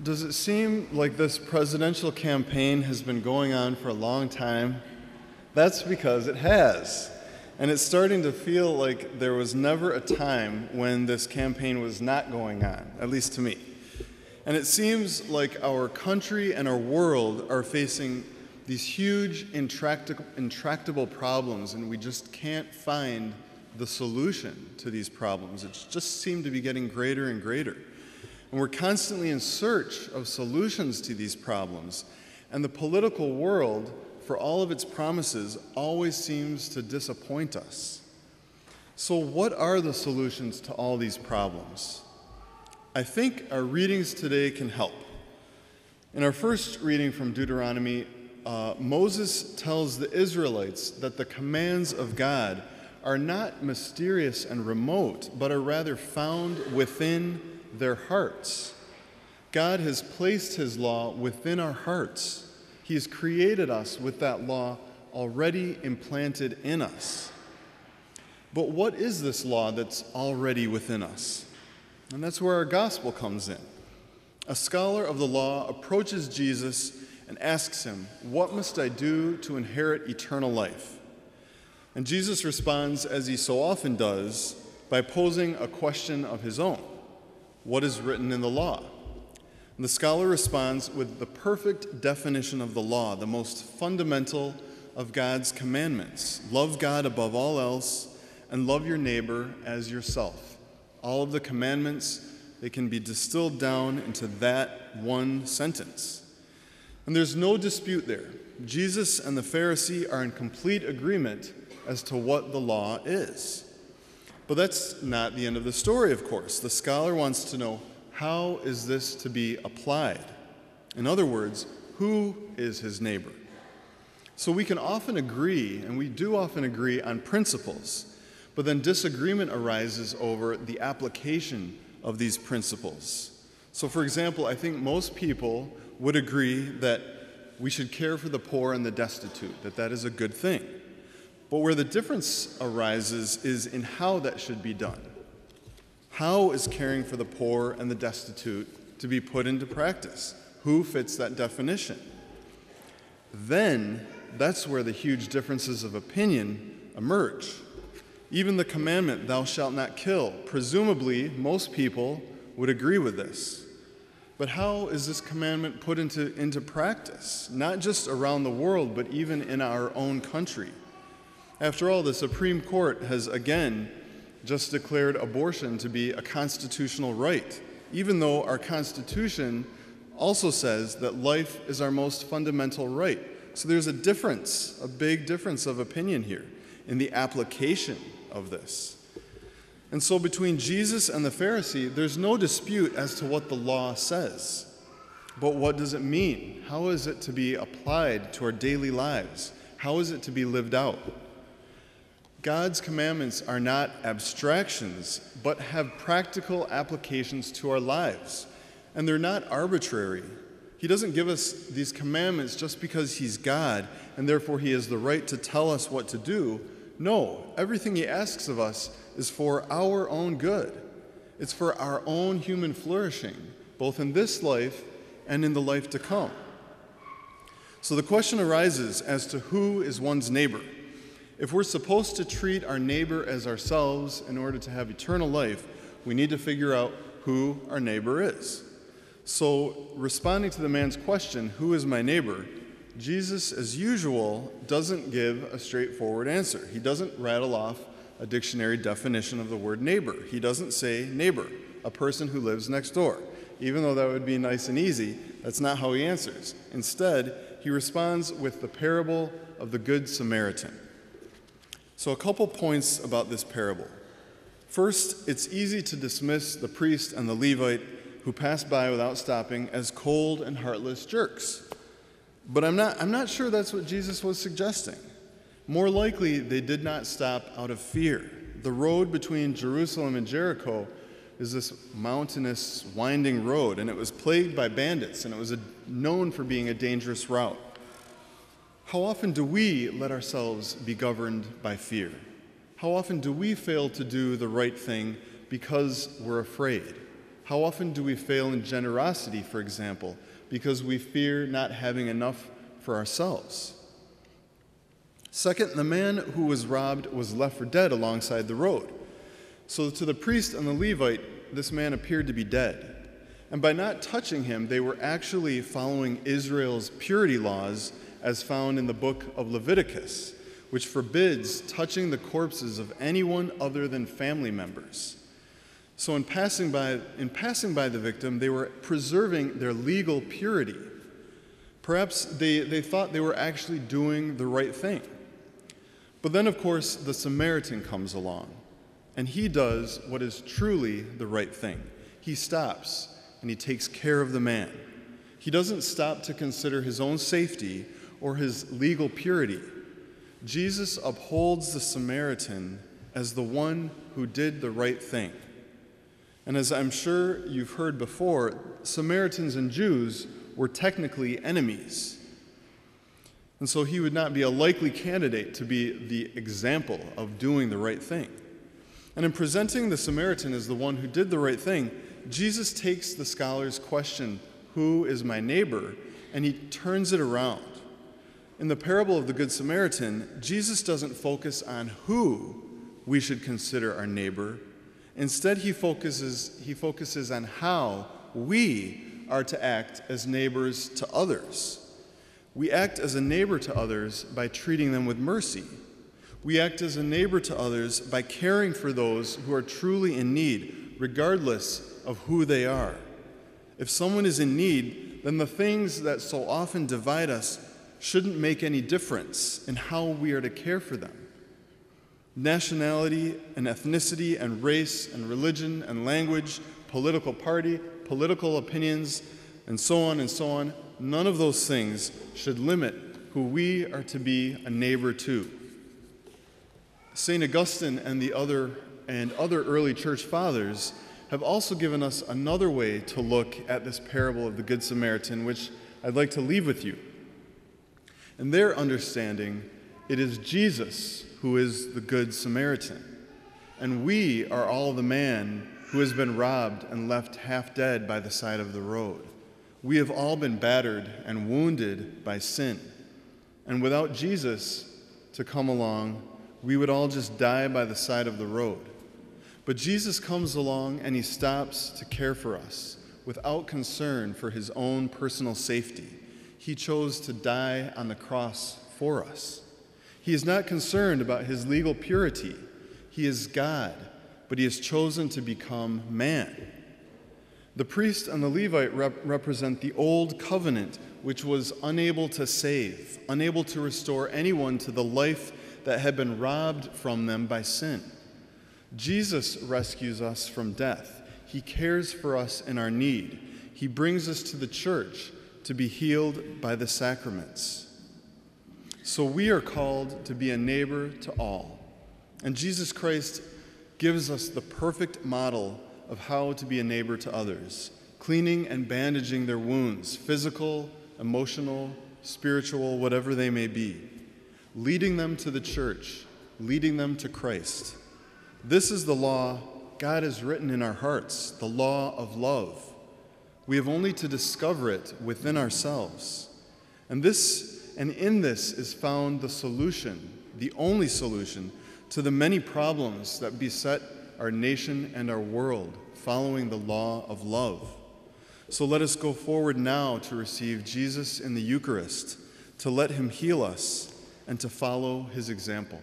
Does it seem like this presidential campaign has been going on for a long time? That's because it has. And it's starting to feel like there was never a time when this campaign was not going on, at least to me. And it seems like our country and our world are facing these huge, intractable problems, and we just can't find the solution to these problems. It just seems to be getting greater and greater. And we're constantly in search of solutions to these problems. And the political world, for all of its promises, always seems to disappoint us. So what are the solutions to all these problems? I think our readings today can help. In our first reading from Deuteronomy, Moses tells the Israelites that the commands of God are not mysterious and remote, but are rather found within their hearts. God has placed his law within our hearts. He has created us with that law already implanted in us. But what is this law that's already within us? And that's where our gospel comes in. A scholar of the law approaches Jesus and asks him, "What must I do to inherit eternal life?" And Jesus responds, as he so often does, by posing a question of his own. What is written in the law? And the scholar responds with the perfect definition of the law, the most fundamental of God's commandments. Love God above all else and love your neighbor as yourself. All of the commandments, they can be distilled down into that one sentence. And there's no dispute there. Jesus and the Pharisee are in complete agreement as to what the law is. But that's not the end of the story, of course. The scholar wants to know, how is this to be applied? In other words, who is his neighbor? So we can often agree, and we do often agree on principles, but then disagreement arises over the application of these principles. So for example, I think most people would agree that we should care for the poor and the destitute, that is a good thing. But where the difference arises is in how that should be done. How is caring for the poor and the destitute to be put into practice? Who fits that definition? Then, that's where the huge differences of opinion emerge. Even the commandment, "Thou shalt not kill," presumably most people would agree with this. But how is this commandment put into practice? Not just around the world, but even in our own country. After all, the Supreme Court has again just declared abortion to be a constitutional right, even though our Constitution also says that life is our most fundamental right. So there's a difference, a big difference of opinion here in the application of this. And so between Jesus and the Pharisee, there's no dispute as to what the law says. But what does it mean? How is it to be applied to our daily lives? How is it to be lived out? God's commandments are not abstractions, but have practical applications to our lives. And they're not arbitrary. He doesn't give us these commandments just because he's God, and therefore he has the right to tell us what to do. No, everything he asks of us is for our own good. It's for our own human flourishing, both in this life and in the life to come. So the question arises as to who is one's neighbor. If we're supposed to treat our neighbor as ourselves in order to have eternal life, we need to figure out who our neighbor is. So, responding to the man's question, "Who is my neighbor?" Jesus, as usual, doesn't give a straightforward answer. He doesn't rattle off a dictionary definition of the word neighbor. He doesn't say neighbor, a person who lives next door. Even though that would be nice and easy, that's not how he answers. Instead, he responds with the parable of the Good Samaritan. So a couple points about this parable. First, it's easy to dismiss the priest and the Levite who pass by without stopping as cold and heartless jerks. But I'm not sure that's what Jesus was suggesting. More likely, they did not stop out of fear. The road between Jerusalem and Jericho is this mountainous, winding road, and it was plagued by bandits, and it was known for being a dangerous route. How often do we let ourselves be governed by fear? How often do we fail to do the right thing because we're afraid? How often do we fail in generosity, for example, because we fear not having enough for ourselves? Second, the man who was robbed was left for dead alongside the road. So to the priest and the Levite, this man appeared to be dead. And by not touching him, they were actually following Israel's purity laws as found in the book of Leviticus, which forbids touching the corpses of anyone other than family members. So in passing by the victim, they were preserving their legal purity. Perhaps they thought they were actually doing the right thing. But then, of course, the Samaritan comes along, and he does what is truly the right thing. He stops, and he takes care of the man. He doesn't stop to consider his own safety or his legal purity. Jesus upholds the Samaritan as the one who did the right thing. And as I'm sure you've heard before, Samaritans and Jews were technically enemies. And so he would not be a likely candidate to be the example of doing the right thing. And in presenting the Samaritan as the one who did the right thing, Jesus takes the scholar's question, "Who is my neighbor?" and he turns it around. In the parable of the Good Samaritan, Jesus doesn't focus on who we should consider our neighbor. Instead, he focuses on how we are to act as neighbors to others. We act as a neighbor to others by treating them with mercy. We act as a neighbor to others by caring for those who are truly in need, regardless of who they are. If someone is in need, then the things that so often divide us shouldn't make any difference in how we are to care for them. Nationality and ethnicity and race and religion and language, political party, political opinions, and so on, none of those things should limit who we are to be a neighbor to. St. Augustine and other early church fathers have also given us another way to look at this parable of the Good Samaritan, which I'd like to leave with you. In their understanding, it is Jesus who is the Good Samaritan, and we are all the man who has been robbed and left half dead by the side of the road. We have all been battered and wounded by sin, and without Jesus to come along, we would all just die by the side of the road. But Jesus comes along and he stops to care for us without concern for his own personal safety. He chose to die on the cross for us. He is not concerned about his legal purity. He is God, but he has chosen to become man. The priest and the Levite represent the old covenant, which was unable to save, unable to restore anyone to the life that had been robbed from them by sin. Jesus rescues us from death. He cares for us in our need. He brings us to the church to be healed by the sacraments. So we are called to be a neighbor to all. And Jesus Christ gives us the perfect model of how to be a neighbor to others, cleaning and bandaging their wounds, physical, emotional, spiritual, whatever they may be, leading them to the church, leading them to Christ. This is the law God has written in our hearts, the law of love. We have only to discover it within ourselves. And in this is found the solution, the only solution, to the many problems that beset our nation and our world, following the law of love. So let us go forward now to receive Jesus in the Eucharist, to let him heal us, and to follow his example.